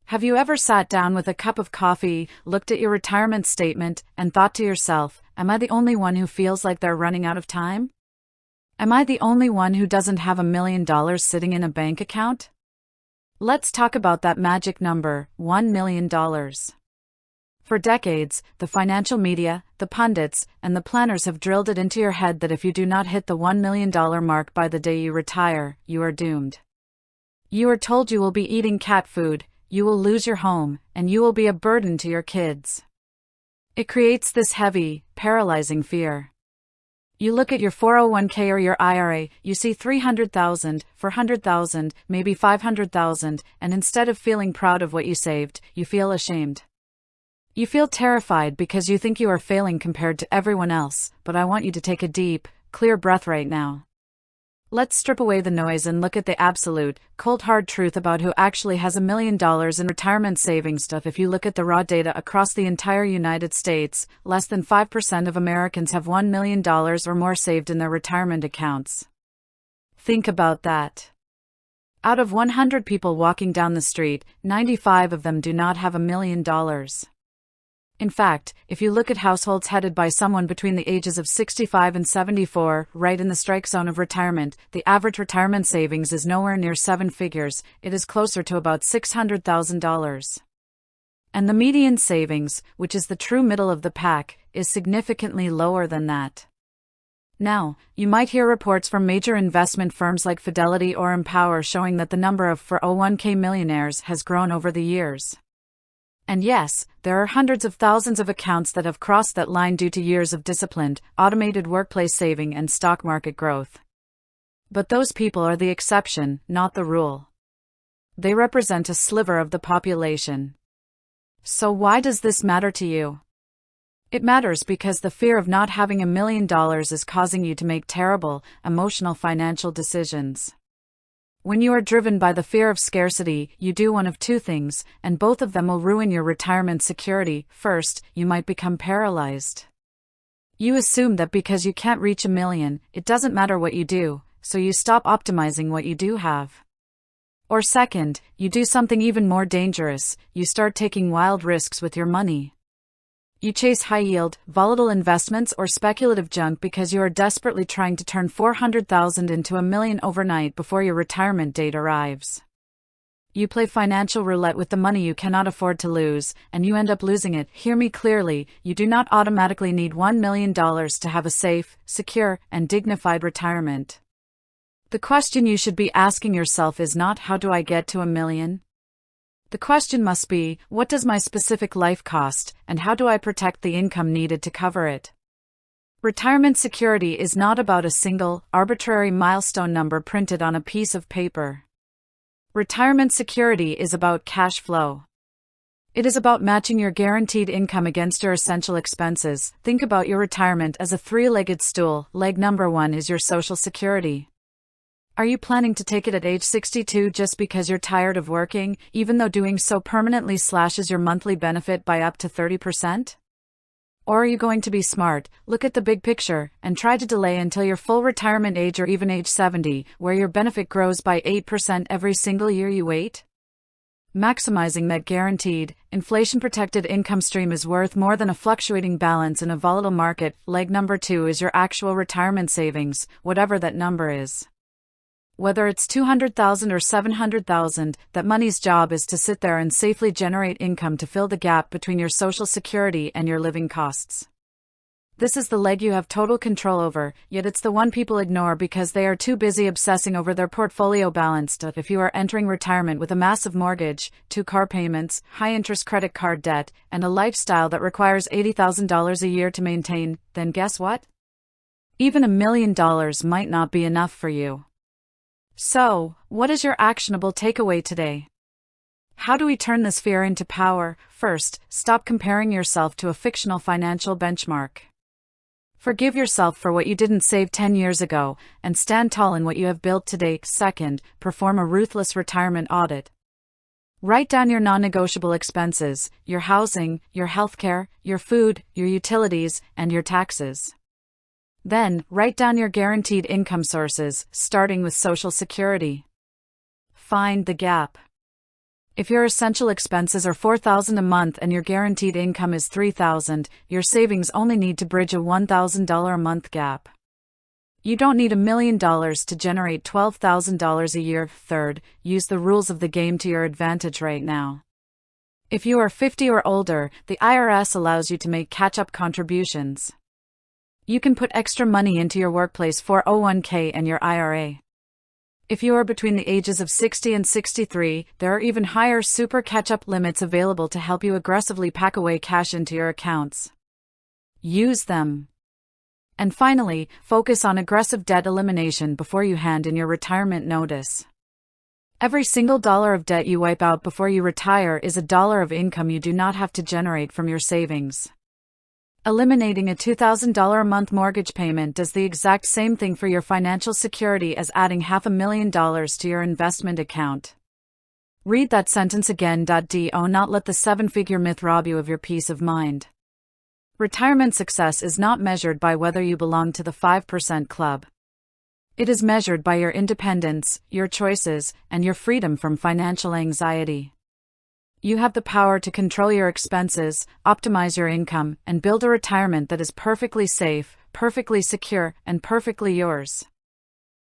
Have you ever sat down with a cup of coffee, looked at your retirement statement, and thought to yourself, am I the only one who feels like they're running out of time? Am I the only one who doesn't have $1 million sitting in a bank account? Let's talk about that magic number, $1 million. For decades, the financial media, the pundits, and the planners have drilled it into your head that if you do not hit the $1 million mark by the day you retire, you are doomed. You are told you will be eating cat food, you will lose your home, and you will be a burden to your kids. It creates this heavy, paralyzing fear. You look at your 401k or your IRA, you see 300,000, 400,000, maybe 500,000, and instead of feeling proud of what you saved, you feel ashamed. You feel terrified because you think you are failing compared to everyone else, but I want you to take a deep, clear breath right now. Let's strip away the noise and look at the absolute, cold hard truth about who actually has $1 million in retirement savings. If you look at the raw data across the entire United States, less than 5% of Americans have $1 million or more saved in their retirement accounts. Think about that. Out of 100 people walking down the street, 95 of them do not have $1 million. In fact, if you look at households headed by someone between the ages of 65 and 74, right in the strike zone of retirement, the average retirement savings is nowhere near 7 figures, it is closer to about $600,000. And the median savings, which is the true middle of the pack, is significantly lower than that. Now, you might hear reports from major investment firms like Fidelity or Empower showing that the number of 401k millionaires has grown over the years. And yes, there are hundreds of thousands of accounts that have crossed that line due to years of disciplined, automated workplace saving and stock market growth. But those people are the exception, not the rule. They represent a sliver of the population. So why does this matter to you? It matters because the fear of not having $1 million is causing you to make terrible, emotional financial decisions. When you are driven by the fear of scarcity, you do one of two things, and both of them will ruin your retirement security. First, you might become paralyzed. You assume that because you can't reach $1 million, it doesn't matter what you do, so you stop optimizing what you do have. Or second, you do something even more dangerous, you start taking wild risks with your money. You chase high-yield, volatile investments or speculative junk because you are desperately trying to turn $400,000 into $1 million overnight before your retirement date arrives. You play financial roulette with the money you cannot afford to lose, and you end up losing it. Hear me clearly, you do not automatically need $1 million to have a safe, secure, and dignified retirement. The question you should be asking yourself is not how do I get to $1 million? The question must be, what does my specific life cost, and how do I protect the income needed to cover it? Retirement security is not about a single, arbitrary milestone number printed on a piece of paper. Retirement security is about cash flow. It is about matching your guaranteed income against your essential expenses. Think about your retirement as a three-legged stool. Leg number 1 is your Social Security. Are you planning to take it at age 62 just because you're tired of working, even though doing so permanently slashes your monthly benefit by up to 30%? Or are you going to be smart, look at the big picture, and try to delay until your full retirement age or even age 70, where your benefit grows by 8% every single year you wait? Maximizing that guaranteed, inflation-protected income stream is worth more than a fluctuating balance in a volatile market. Leg number 2 is your actual retirement savings, whatever that number is. Whether it's $200,000 or $700,000, that money's job is to sit there and safely generate income to fill the gap between your Social Security and your living costs. This is the leg you have total control over, yet it's the one people ignore because they are too busy obsessing over their portfolio balance. If you are entering retirement with a massive mortgage, 2 car payments, high-interest credit card debt, and a lifestyle that requires $80,000 a year to maintain, then guess what? Even $1 million might not be enough for you. So, what is your actionable takeaway today? How do we turn this fear into power? First, stop comparing yourself to a fictional financial benchmark. Forgive yourself for what you didn't save 10 years ago, and stand tall in what you have built today. Second, perform a ruthless retirement audit. Write down your non-negotiable expenses, your housing, your healthcare, your food, your utilities, and your taxes. Then, write down your guaranteed income sources, starting with Social Security. Find the gap. If your essential expenses are $4,000 a month and your guaranteed income is $3,000, your savings only need to bridge a $1,000 a month gap. You don't need $1 million to generate $12,000 a year. Third, use the rules of the game to your advantage right now. If you are 50 or older, the IRS allows you to make catch-up contributions. You can put extra money into your workplace 401k and your IRA. If you are between the ages of 60 and 63, there are even higher super catch-up limits available to help you aggressively pack away cash into your accounts. Use them. And finally, focus on aggressive debt elimination before you hand in your retirement notice. Every single dollar of debt you wipe out before you retire is a dollar of income you do not have to generate from your savings. Eliminating a $2,000 a month mortgage payment does the exact same thing for your financial security as adding $500,000 to your investment account. Read that sentence again. Do not let the seven-figure myth rob you of your peace of mind. Retirement success is not measured by whether you belong to the 5% club. It is measured by your independence, your choices, and your freedom from financial anxiety. You have the power to control your expenses, optimize your income, and build a retirement that is perfectly safe, perfectly secure, and perfectly yours.